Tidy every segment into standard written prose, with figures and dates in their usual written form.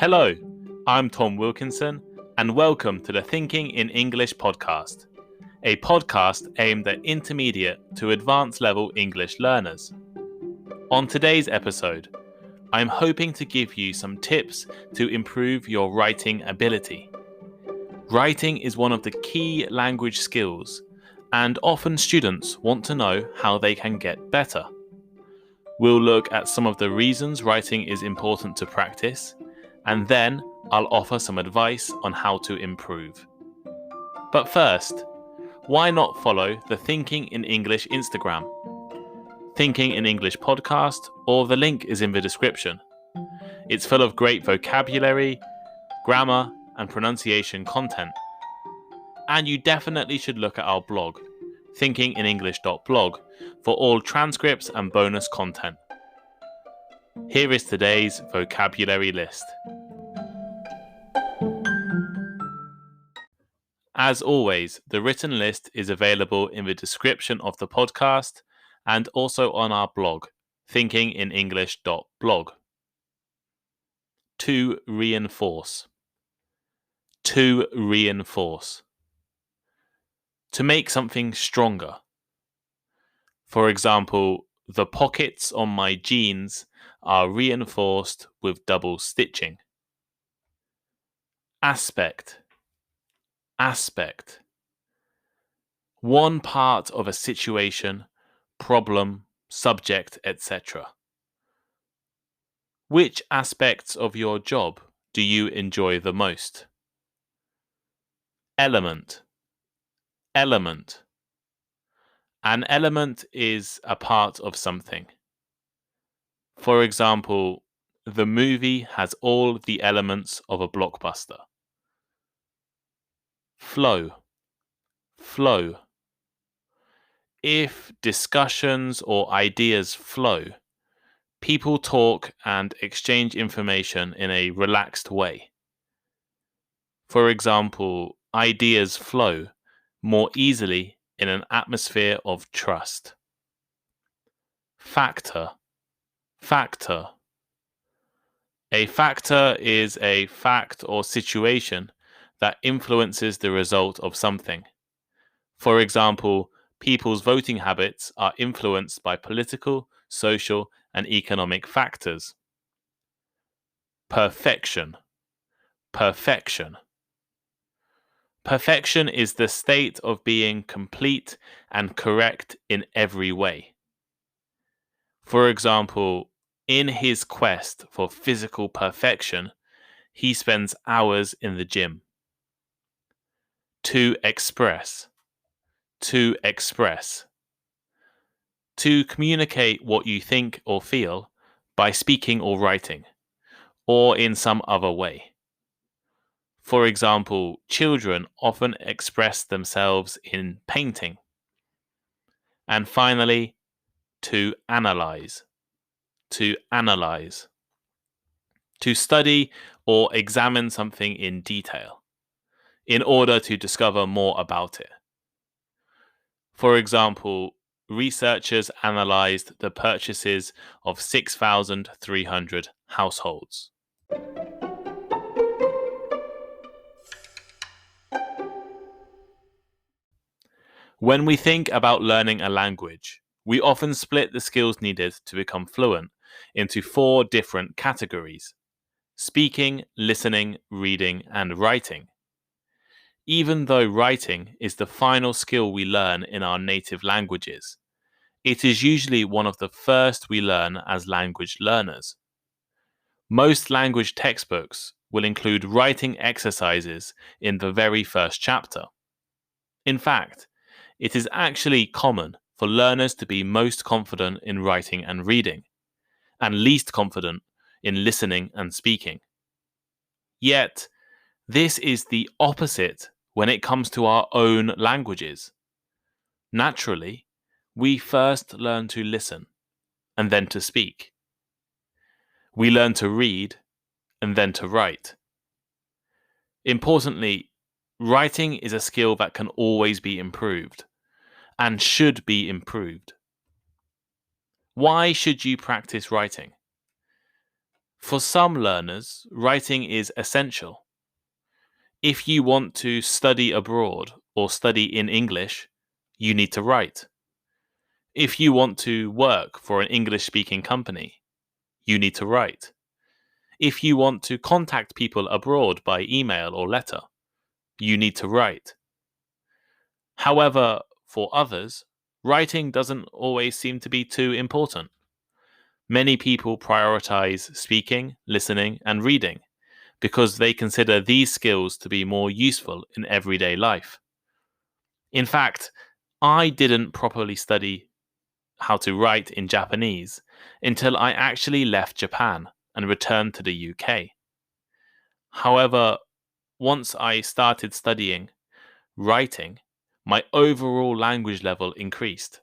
Hello, I'm Tom Wilkinson, and welcome to the Thinking in English podcast, a podcast aimed at intermediate to advanced level English learners. On today's episode, I'm hoping to give you some tips to improve your writing ability. Writing is one of the key language skills, and often students want to know how they can get better. We'll look at some of the reasons writing is important to practice, and then I'll offer some advice on how to improve. But first, why not follow the Thinking in English Instagram? Thinking in English podcast, or the link is in the description. It's full of great vocabulary, grammar, and pronunciation content. And you definitely should look at our blog, thinkinginenglish.blog, for all transcripts and bonus content. Here is today's vocabulary list. As always, the written list is available in the description of the podcast and also on our blog, thinkinginenglish.blog. To reinforce. To reinforce. To make something stronger. For example, the pockets on my jeans are reinforced with double stitching. Aspect. Aspect. One part of a situation, problem, subject, etc. Which aspects of your job do you enjoy the most? Element. Element. An element is a part of something. For example, the movie has all the elements of a blockbuster. Flow. Flow. If discussions or ideas flow, people talk and exchange information in a relaxed way. For example, ideas flow more easily in an atmosphere of trust. Factor. Factor. A factor is a fact or situation that influences the result of something. For example, people's voting habits are influenced by political, social, and economic factors. Perfection. Perfection. Perfection is the state of being complete and correct in every way. For example, in his quest for physical perfection, he spends hours in the gym. To express. To express. To communicate what you think or feel by speaking or writing, or in some other way. For example, children often express themselves in painting. And finally, to analyze. To analyze. To study or examine something in detail, in order to discover more about it. For example, researchers analyzed the purchases of 6,300 households. When we think about learning a language, we often split the skills needed to become fluent into 4 different categories: speaking, listening, reading, and writing. Even though writing is the final skill we learn in our native languages, it is usually one of the first we learn as language learners. Most language textbooks will include writing exercises in the very first chapter. In fact, it is actually common for learners to be most confident in writing and reading, and least confident in listening and speaking. Yet, this is the opposite when it comes to our own languages. Naturally, we first learn to listen, and then to speak. We learn to read, and then to write. Importantly, writing is a skill that can always be improved, and should be improved. Why should you practice writing? For some learners, writing is essential. If you want to study abroad or study in English, you need to write. If you want to work for an English-speaking company, you need to write. If you want to contact people abroad by email or letter, you need to write. However, for others, writing doesn't always seem to be too important. Many people prioritize speaking, listening, and reading because they consider these skills to be more useful in everyday life. In fact, I didn't properly study how to write in Japanese until I actually left Japan and returned to the UK. However, once I started studying writing, my overall language level increased.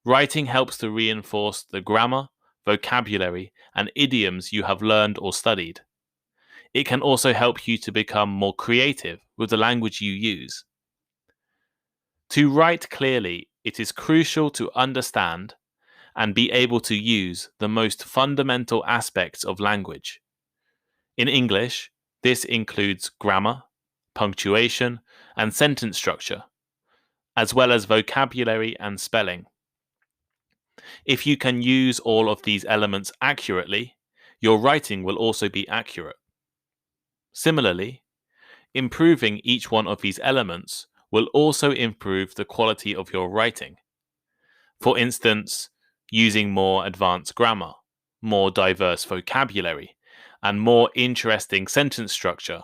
Writing helps to reinforce the grammar, vocabulary, and idioms you have learned or studied. It can also help you to become more creative with the language you use. To write clearly, it is crucial to understand and be able to use the most fundamental aspects of language. In English, this includes grammar, punctuation, and sentence structure, as well as vocabulary and spelling. If you can use all of these elements accurately, your writing will also be accurate. Similarly, improving each one of these elements will also improve the quality of your writing. For instance, using more advanced grammar, more diverse vocabulary, and more interesting sentence structure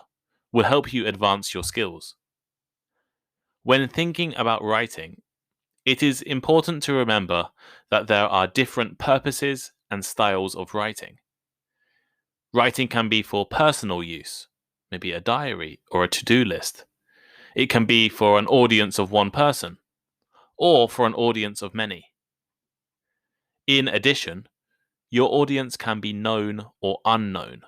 will help you advance your skills. When thinking about writing, it is important to remember that there are different purposes and styles of writing. Writing can be for personal use, maybe a diary or a to-do list. It can be for an audience of one person, or for an audience of many. In addition, your audience can be known or unknown.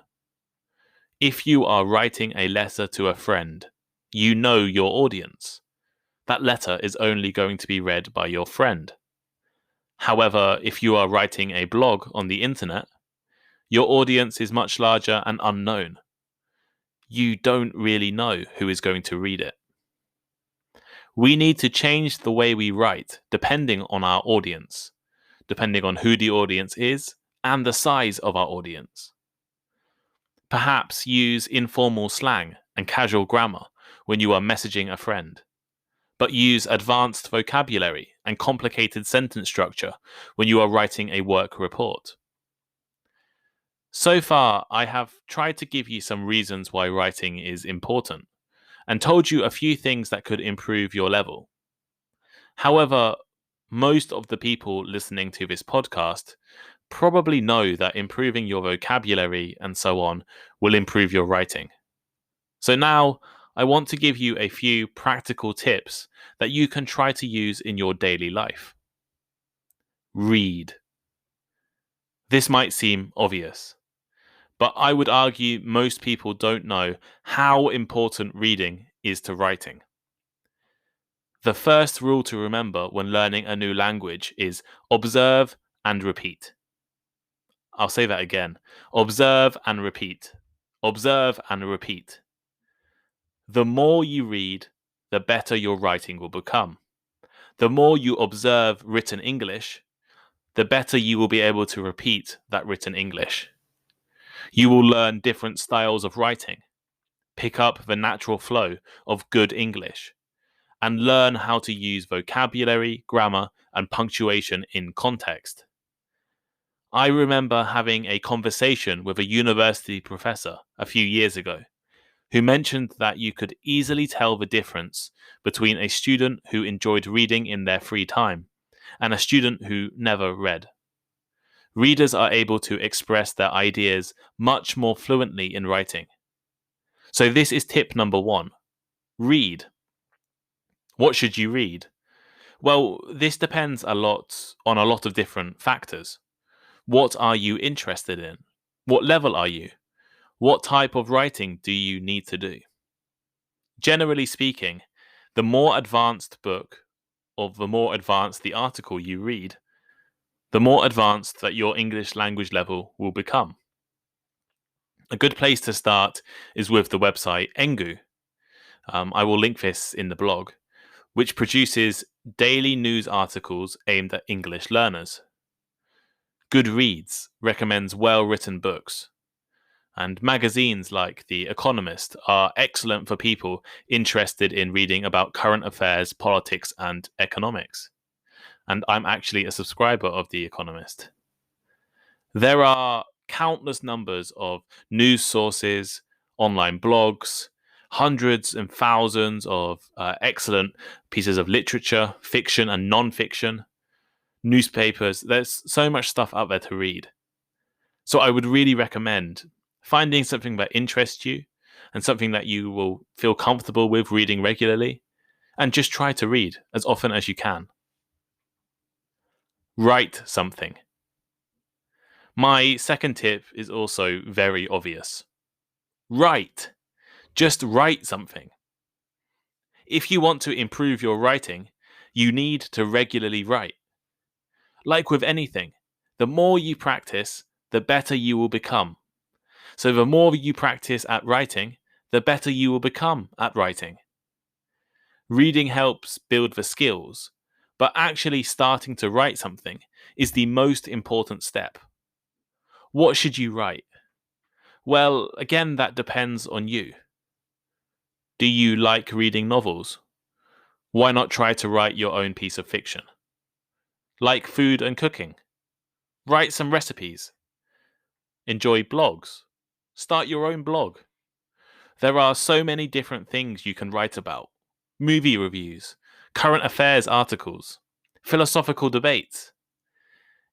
If you are writing a letter to a friend, you know your audience. That letter is only going to be read by your friend. However, if you are writing a blog on the internet, your audience is much larger and unknown. You don't really know who is going to read it. We need to change the way we write depending on our audience, depending on who the audience is and the size of our audience. Perhaps use informal slang and casual grammar when you are messaging a friend, but use advanced vocabulary and complicated sentence structure when you are writing a work report. So far, I have tried to give you some reasons why writing is important and told you a few things that could improve your level. However, most of the people listening to this podcast probably know that improving your vocabulary and so on will improve your writing. So now, I want to give you a few practical tips that you can try to use in your daily life. Read. This might seem obvious, but I would argue most people don't know how important reading is to writing. The first rule to remember when learning a new language is observe and repeat. I'll say that again. Observe and repeat. Observe and repeat. The more you read, the better your writing will become. The more you observe written English, the better you will be able to repeat that written English. You will learn different styles of writing, pick up the natural flow of good English, and learn how to use vocabulary, grammar, and punctuation in context. I remember having a conversation with a university professor a few years ago who mentioned that you could easily tell the difference between a student who enjoyed reading in their free time and a student who never read. Readers are able to express their ideas much more fluently in writing. So this is tip number 1. Read. What should you read? Well, this depends on a lot of different factors. What are you interested in? What level are you? What type of writing do you need to do? Generally speaking, the more advanced book, or the more advanced the article you read, the more advanced that your English language level will become. A good place to start is with the website Engu. I will link this in the blog, which produces daily news articles aimed at English learners. Goodreads recommends well-written books, and magazines like The Economist are excellent for people interested in reading about current affairs, politics, and economics. And I'm actually a subscriber of The Economist. There are countless numbers of news sources, online blogs, hundreds and thousands of excellent pieces of literature, fiction and non-fiction, newspapers. There's so much stuff out there to read. So I would really recommend finding something that interests you and something that you will feel comfortable with reading regularly, and just try to read as often as you can. Write something. My second tip is also very obvious. Write. Just write something. If you want to improve your writing, you need to regularly write. Like with anything, the more you practice, the better you will become. So the more you practice at writing, the better you will become at writing. Reading helps build the skills, but actually starting to write something is the most important step. What should you write? Well, again, that depends on you. Do you like reading novels? Why not try to write your own piece of fiction? Like food and cooking? Write some recipes. Enjoy blogs? Start your own blog. There are so many different things you can write about. Movie reviews, current affairs articles, philosophical debates.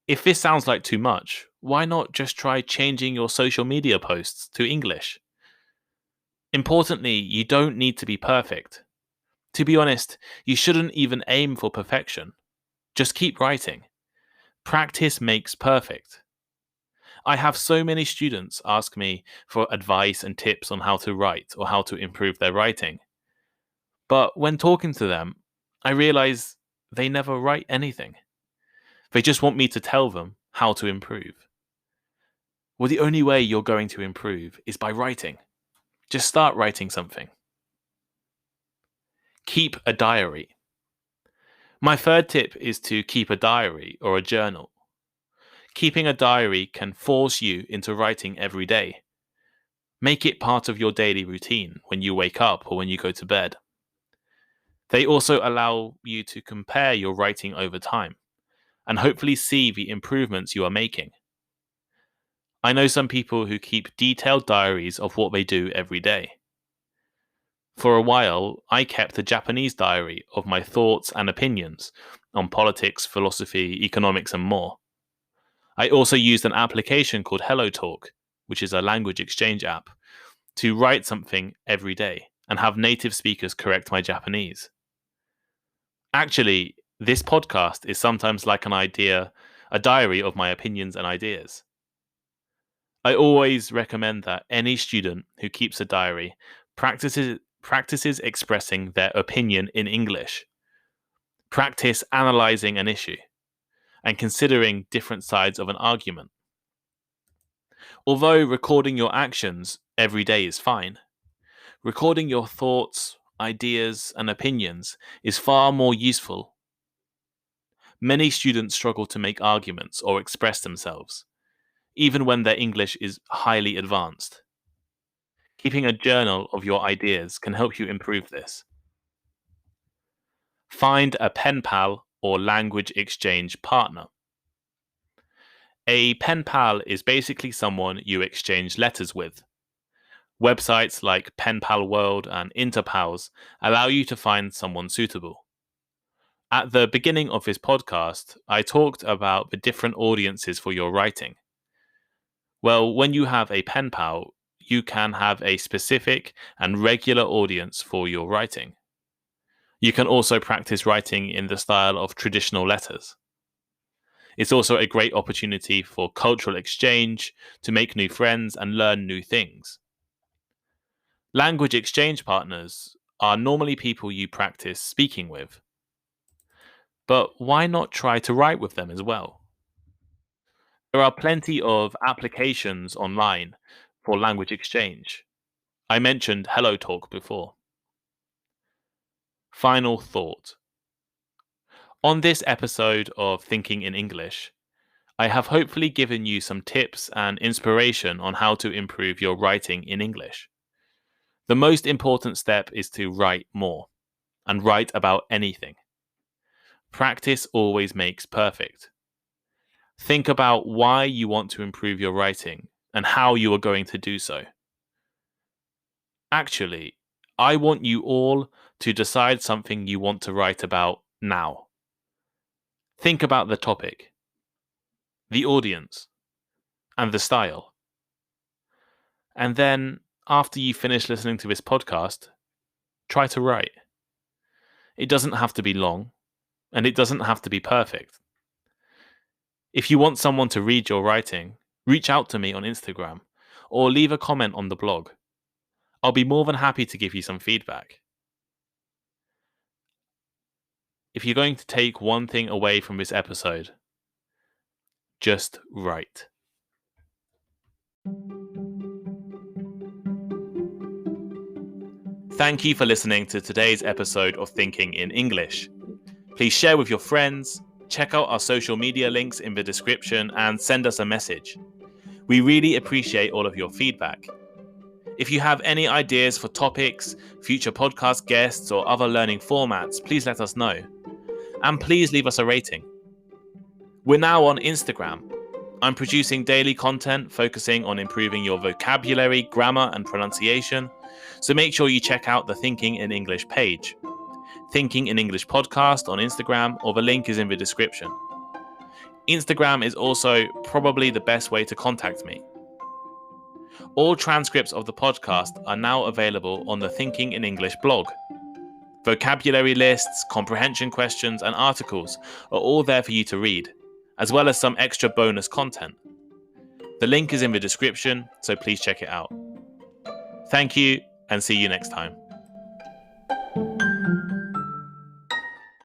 If this sounds like too much, why not just try changing your social media posts to English? Importantly, you don't need to be perfect. To be honest, you shouldn't even aim for perfection. Just keep writing. Practice makes perfect. I have so many students ask me for advice and tips on how to write or how to improve their writing. But when talking to them, I realize they never write anything. They just want me to tell them how to improve. Well, the only way you're going to improve is by writing. Just start writing something. Keep a diary. My third tip is to keep a diary or a journal. Keeping a diary can force you into writing every day. Make it part of your daily routine when you wake up or when you go to bed. They also allow you to compare your writing over time and hopefully see the improvements you are making. I know some people who keep detailed diaries of what they do every day. For a while, I kept a Japanese diary of my thoughts and opinions on politics, philosophy, economics, and more. I also used an application called HelloTalk, which is a language exchange app, to write something every day and have native speakers correct my Japanese. Actually, this podcast is sometimes like a diary of my opinions and ideas. I always recommend that any student who keeps a diary practices expressing their opinion in English, practice analyzing an issue, and considering different sides of an argument. Although recording your actions every day is fine, recording your thoughts, ideas, and opinions is far more useful. Many students struggle to make arguments or express themselves, even when their English is highly advanced. Keeping a journal of your ideas can help you improve this. Find a pen pal or language exchange partner. A pen pal is basically someone you exchange letters with. Websites like Pen Pal World and Interpals allow you to find someone suitable. At the beginning of this podcast, I talked about the different audiences for your writing. Well, when you have a pen pal, you can have a specific and regular audience for your writing. You can also practice writing in the style of traditional letters. It's also a great opportunity for cultural exchange, to make new friends and learn new things. Language exchange partners are normally people you practice speaking with. But why not try to write with them as well? There are plenty of applications online for language exchange. I mentioned HelloTalk before. Final thought. On this episode of Thinking in English, I have hopefully given you some tips and inspiration on how to improve your writing in English. The most important step is to write more, and write about anything. Practice always makes perfect. Think about why you want to improve your writing and how you are going to do so. Actually, I want you all to decide something you want to write about now. Think about the topic, the audience, and the style. And then, after you finish listening to this podcast, try to write. It doesn't have to be long, and it doesn't have to be perfect. If you want someone to read your writing, reach out to me on Instagram or leave a comment on the blog. I'll be more than happy to give you some feedback. If you're going to take one thing away from this episode, just write. Thank you for listening to today's episode of Thinking in English. Please share with your friends, check out our social media links in the description, and send us a message. We really appreciate all of your feedback. If you have any ideas for topics, future podcast guests, or other learning formats, please let us know. And please leave us a rating. We're now on Instagram. I'm producing daily content focusing on improving your vocabulary, grammar, and pronunciation, so make sure you check out the Thinking in English page. Thinking in English podcast on Instagram, or the link is in the description. Instagram is also probably the best way to contact me. All transcripts of the podcast are now available on the Thinking in English blog. Vocabulary lists, comprehension questions, and articles are all there for you to read, as well as some extra bonus content. The link is in the description, so please check it out. Thank you, and see you next time.